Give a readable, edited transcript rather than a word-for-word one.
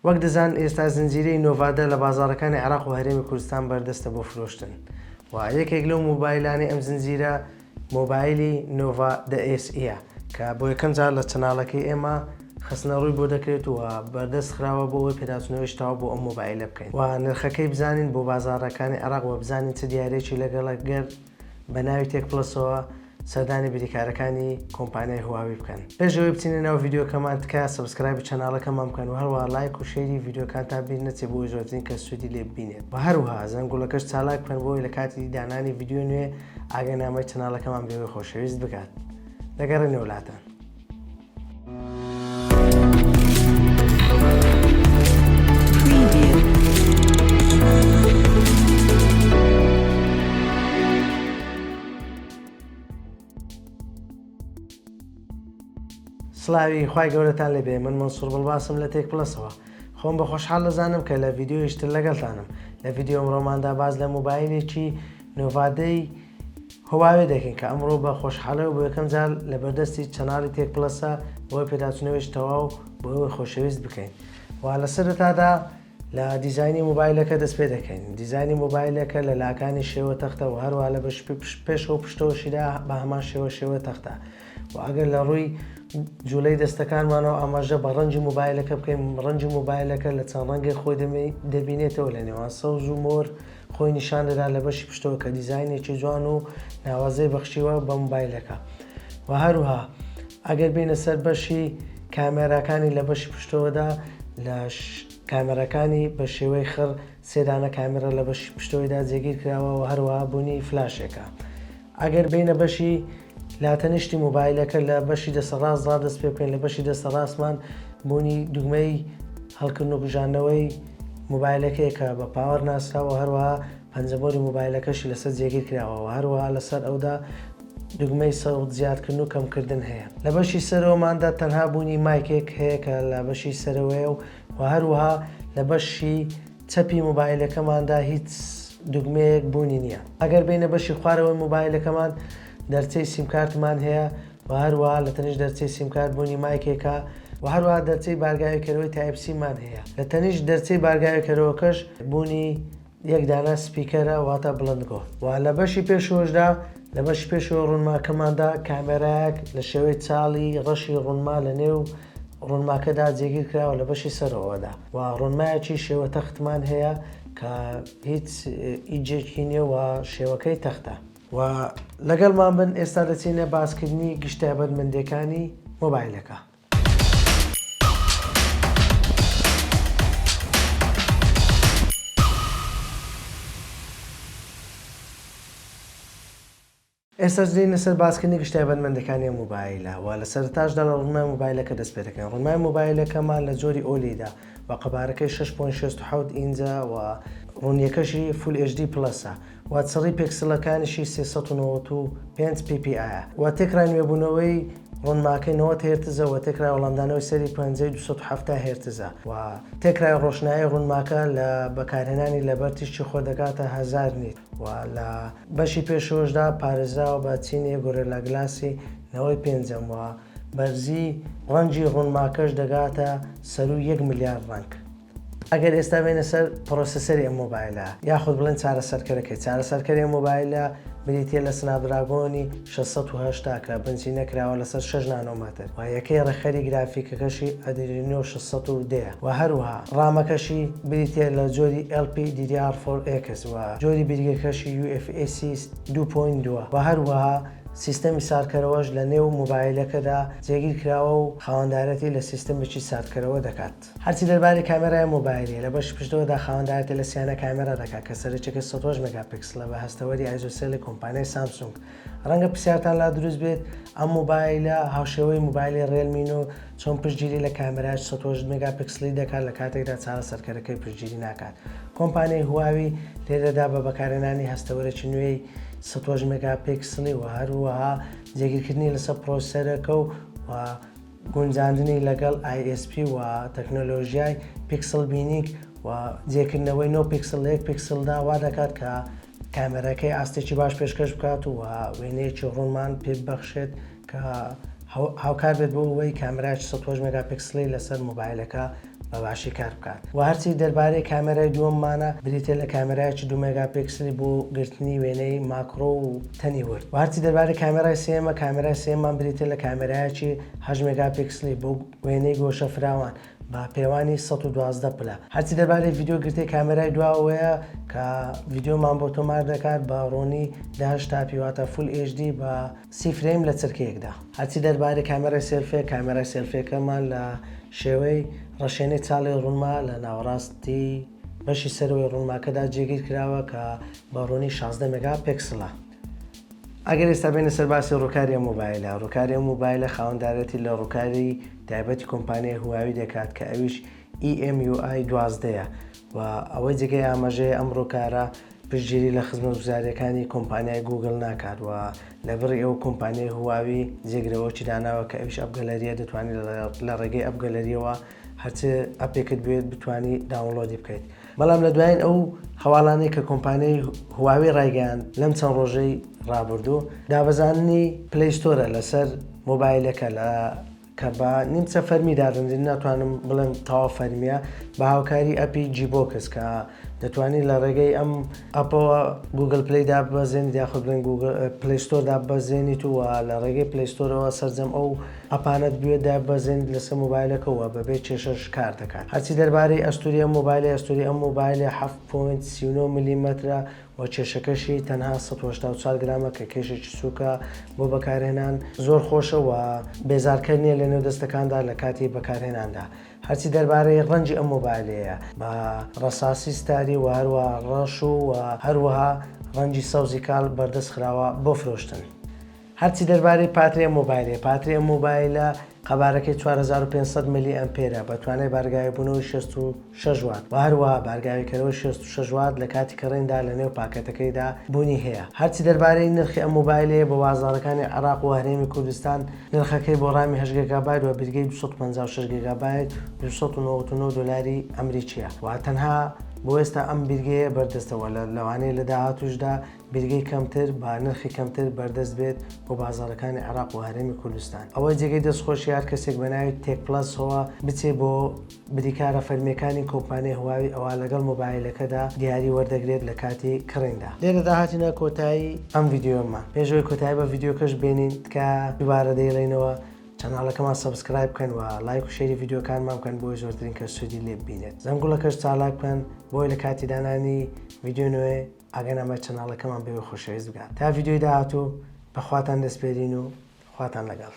وەک دەزان ئێستا زنجیرەی نۆڤادە لە بازاڕەکانی عێراق و هەرێمی کوردستان بەردەستە بۆ فرۆشتن و یەکێک لەو مۆبایلانی ئەم زنجیرە مۆبایلی نۆڤا دە کە بۆ یەکەم جار لە چەناڵەکەی ئێمە خستنە ڕووی بۆ دەکرێت و بەردەست خراوە بۆ ئەوەی پێداچونەوەی شتاوە بۆ ئەم مۆبایلە بکەین و نرخەکەی بزانین بۆ بازاڕەکانی عێراق و بزانین چ دیارێکی لەگەڵەگەر بە ناوی تێکپڵسەوە سەردانی بریکارەکانی کۆمپانیای هواوی بکەن. پێشەوەی بچینە ناو ڤیدیۆکەمان تکایە سەبسکرایب چەناڵەکەمان بکەن و هەروەها لایک و شێری ڤیدیۆکانتان بیر نەچێ بۆ زۆرترین کەس سوودی لێ ببینێت و هەروەها زەنگوڵەکەش چالاک بکەن بۆی لە کاتی دانانی ڤیدیۆ نوێ ئاگەنامەی چەناڵەکەمان بێوەی خۆشەویست بکات. دەگەڕێنەوە وڵاتان. سلاوی خوای گەورەتان لێبێ، من منسوور بڵباسم لە تێکپڵسەوە. خۆم بە خۆشحاڵ دەزانم کە لە ڤیدیۆیشتر لەگەڵتانم. لە ڤیدیۆ ئەمڕۆماندا باز لە مۆبایلێکی نۆڤادەی هواوی دەکەین کە ئەمڕۆ بە خۆشحاڵەوە بۆ یەکەم جار لە بەردەستی چەناڵی تێکپڵسە بۆی پێداچونەوەی شتەواو بۆەوەی خۆشەویست بکەین. وا لە سەرەتادا لە دیزایانی مۆبایلەکە دەست پێ دەکەین. دیزایانی مۆبایلەکە لە لاکانی شێوە تەختە و هەروە لە پێشەوە پشتەوەشیدا بە هەمان شێوە تەختە و ئەگەر لە ڕووی جوولەی دەستەکانمانەوە ئاماژە بە ڕەنجی مۆبایلەکە بکەین. ڕەنجی مۆبایلەکە لە چەند ڕەنگی خۆی دەبینێتەوە لە نێوان سەوز و مۆر خۆی نیشان دەدا لە بەشی پشتەوە کە دیزاینێکی جوان و ناوازەی بەخشیوە بە مۆبایلەکە و هەروها ئەگەر بینە سەر بەشی کامێراکانی لە بەشی پشتەوەدا لە کامێرەکانی بە شێوەی خڕ سێدانە کامێرە لە بەشی پشتەوەیدا جێگیر کراوە و هەروەها بوونی فلاشێکە. ئەگەر بینە بەشی لاتەنیشتی مۆبایلەکە لە بەشی دەسەڕاستدا دەست پێ بکەین. لە بەشی دەسەڕاستمان بوونی دوگمەی هەڵکردن و بژاندنەوەی مۆبایلەکەی کە بە پاوەڕ ناسراوە هەروەها پەنجەمۆری مۆبایلەکەشی لەسەر جێگیر کراوە و هەروەها لەسەر ئەودا دوگمەی سەوت زیادکردن و کەمکردن هەیە. لە بەشی سەرەوەماندا تەنها بوونی مایکێک هەیە کە لە بەشی سەرەوەیە و هەروەها لە بەشی چەپی مۆبایلەکەماندا هیچ دوگمەیەک بوونی نییە. ئەگەر بینە بەشی خوارەوەی مۆبایلەکەمان دەرچەی سیمکارتمان هەیە و هەروەها لە تەنیشت دەرچەی سیمکارت بوونی مایکێکە و هەروەها دەرچەی بارگاویکەرەوەی تایپسیمان هەیە. لە تەنیشت دەرچەی بارگاویکەرەوەکەش بوونی یەک دانە سپیکەرە واتە بڵندگۆ و لە بەشی پێشەوەشدا لە بەشی پێشەوە ڕوونماکەماندا کامێرایەک لە شێوەی چاڵی ڕەشی ڕوونما لە نێو ڕوونماکەدا جێگیر کراوە لە بەشی سەرەوەدا و ڕوونمایەکی شێوە تەختمان هەیە کە هیچ ئیجێکی نییە و شێوەکەی تەختە و لەگەڵمان بن ئێستا دەچینە باسکردنی گشتە بەدمەندەکانی مۆبایلەکە. ئێستا دێینە سەر باسکردنی گشتە بەدمەندەکانی مۆبایلە و لە سەرتاشدا لە ڕوونمای مۆبایلەکە دەست پێ دەکەین. ڕوونمای مۆبایلەکەمان لە جۆری ئۆلیدا و قەبارەکەی 6.67 ئینجە و ڕوونیەکەشی فول HD پلەسە و چڕی پێکسلەکانیشی 395 ppi و تێکرا نوێبوونەوەی ڕوونماکەی 90 هێرتزە و تێکرا وەڵامدانەوەی سەری 5270 هێرتزە و تێکرای ڕۆشنایی ڕوونماکە لە بەکارهێنانی لەبەر تیشتی خۆ دەکاتە 1000 نیت و لە بەشی پێشەوەشدا پارێزراوە بە چینی گۆرێلا گلاسی 95 و بەرزی ڕەنجی ڕوونماکەش دەگاتە سەر و 1 ملیار ڕەنگ. ئەگەر ئێستا بینە سەر پرۆسەسەری ئەم مۆبایلە یاخود بڵێن چارەسەرکەری مۆبایلە بریتە لە سنابدراگۆنی 680 کە بنچی نەکراوە لەسەر 6 نانۆمەتر و یەکەی ڕێخەری گرافیکەکەشی ئەدرینۆ 610 و هەروەها ڕامەکەشی بریتە لە جۆری LPDDR4X و جۆری بریگەکەشی UFS 2.2 و هەروەها سیستەمی ساردکەرەوەش لە نێو مۆبایلەکەدا جێگیر کراوە و خاوەندارەتی لە سیستەمێکی ساردکەرەوە دەکات. هەرچی دەربارەی کامێرای مۆبایلی لە بەشی پشتەوەدا خاوەندارەتی لە سیانە کامێرا دەکات کە سەرچێکی 108 مگاپیکسلە بە هەستەوەری ئایزۆسێلی کۆمپانیای سامسونگ. ڕەنگە پرسیارتان لا دروست بێت ئەم مۆبایلە هاوشێوەی مۆبایلی ڕێلمین و چۆن پشتگیری لە کامێرای 108 مگاپیکسلی دەکات لە کاتێکدا چارەسەرکەرەکەی پشتگیری ناکات. کۆمپانیای هواوی لێدەدا بە بەکارهێنانی هەستەوەرێکی نوێی 108 مگاپیکسلی و هەروەها جێگیرکردنی لەسەر پرۆسەرەکە و گونجاندنی لەگەڵ ISP و تەکنۆلۆژیای پیکسل بینیک و جێکردنەوەی 9 پیکسل لە 1 پیکسلدا وا دەکات کە کامێرەکەی ئاستێکی باش پێشکەش بکات و وێنەیەکی ڕوونمان پێ ببەخشێت کە هاوکار بێت بۆ ئەوەی کامێرای 108 مگاپیکسلی لەسەر مۆبایلەکە بە باشی کار بکات و هەرچی دەربارەی کامێرای دووەممانە بریتێ لە کامێرایکی 2 مێگاپیکسلی بۆ گرتنی وێنەی ماکرۆ و تەنی ورد و هەرچی دەربارەی کامێرای سێمە کامێرای سێممان بریتێ لە کامێرایکی 8 مێگاپیکسلی بۆ وێنەی گۆشە فراوان بە پێوانی 112 پلە هەرچی دەربارەی ڤیددیو گرتی کامێرای دواوەیە کە ڤیددیۆمان بۆ تۆمار دەکات بە ڕۆنی 1080 پیواتە فول HD بە 30 فریم لە چرکەیەکدا هەرچی دەربارەی کامێرای سێلفێ کامێرای سێلفێکەمان لە شێوەی ڕەشێنەی چاڵی ڕوونما لە ناوەڕاستی بەشی سەرەوەی ڕوونماکەدا جێگیر کراوە کە بە ڕۆنی 16 مێگاپیکسڵە ئەگەر ئێستا بێنە سەر باسی ڕووکاری مۆبایلە ڕووکاری مۆبایلە خاوەندارەتی لە ڕووکاری تایبەتی کۆمپانیای هواوی دەکات کە ئەویش EMUI 12ەیە و ئەوەی جێگەی ئاماژەیە ئەم ڕووکارە پشتگیری لە خزمەتگوزاریەکانی کۆمپانیای گوگل ناکات و لەبڕی ئەو کۆمپانیای هواوی جێگرەوەکی داناوە کە ئەویش ئەپگەلەریە دەتوانێت لە ڕێگەی ئەپگەلەریەوە هەرچێ ئەپێکت بێت بتانی داونلۆدی بکەیت بەڵام لە دوایین ئەو هەواڵانەی کە کۆمپانیای هواوی ڕایگەیاند لەم چەند ڕۆژەی ڕابردوو دابەزاننی پلەیستۆرە لەسەر مۆبایلەکە لە کە بە نیمچە فەرمی دادەندین ناتوانم بڵێم تاوا فەرمیە بە هاوکاری ئەپی جیبۆکس کە دەتوانین لە ڕێگەی ئەم ئەپەوە گوگل پلیدا ببەزێنیت یاخود بڵێن پلەیستۆردا ببەزێنیت و لە ڕێگەی پلەیستۆرەوە سەرجەم ئەو ئەپانت بوێدا ببەزێنیت لەسەر مۆبایلەکەەوە بەبێ کێشەش کار دەکات هەرچی دەربارەی ئەستوری ئەم مۆبایلی ئەستوری ئەم مۆبایلی 7.39 میلیمەترە و کێشەکەشی تەنها 184 گرامە کە کێشێکی سووکە بۆ بەکارهێنان زۆر خۆشە و بێزارکەر نییە لە نێو دەستەکاندا لە کاتی بەکارهێناندا هەرچی دەربارەی ڕەنجی ئەم مۆبایلەیە بە ڕەساسی ستاری و هەروە ڕەش و هەروەها ڕەنجی سەوزی کاڵ بەردەست خراوە بۆ فرۆشتن هەرچی دەربارەی پاتری مۆبایلێ پاتری مۆبایلە قەبارەکەی 4500 میلی ئەمپێرە بە توانای بارگایبوونەوەی 66 وات و هەروەها بارگاویکەرەوەی 66 وات لە کاتی کڕیندا لە نێو پاکەتەکەیدا بوونی هەیە هەرچی دەربارەی نرخی ئەم مۆبایلەیە بە بازاڕەکانی عێراق و هەرێمی کوردستان نرخەکەی بۆ ڕامی 8 گیگابایت و بریگەی 256 گیگابایت 299 دلاری ئەمریکیە و تەنها بۆ ئێستا ئەم بیرگەیە بەردەستەوە لەوانەیە لە داهاتوشدا بیرگەی کەمتر با نرخی کەمتر بەردەست بێت بۆ بازاڕەکانی عێراق و هەرێمی کوردستان ئەوە جێگەی دەستخۆشی هەر کەسێک بەناوی تێک پلەسەوە بچێ بۆ بریکارە فەرمیەکانی کۆمپانیای هواوی ئەوە لەگەڵ مۆبایلەکەدا دیاری وەردەگرێت لە کاتی کڕیندا لێرە داهاتینە کۆتایی ئەم ڤیددیۆمان پێشەوەی کۆتایی بە ڤیددیۆکەش بێنین کە دووبارە دەیڵێنەوە چەناڵەکەمان سەبسکرایب بکەن و لایک و شێری ڤیددیۆکانمان بکەن بۆی زۆرترین کەس سوودی لێ ببینێت زەنگوڵەکەش چالاک بکەن بۆی لە کاتی دانانی ڤیددیۆ نوێ ئەگەنەمە چەناڵەکەمان بێ خۆشەویست بگات تا ڤیددیۆی داهاتوو بەخواتان دەسپێرین و خواتان لەگەڵ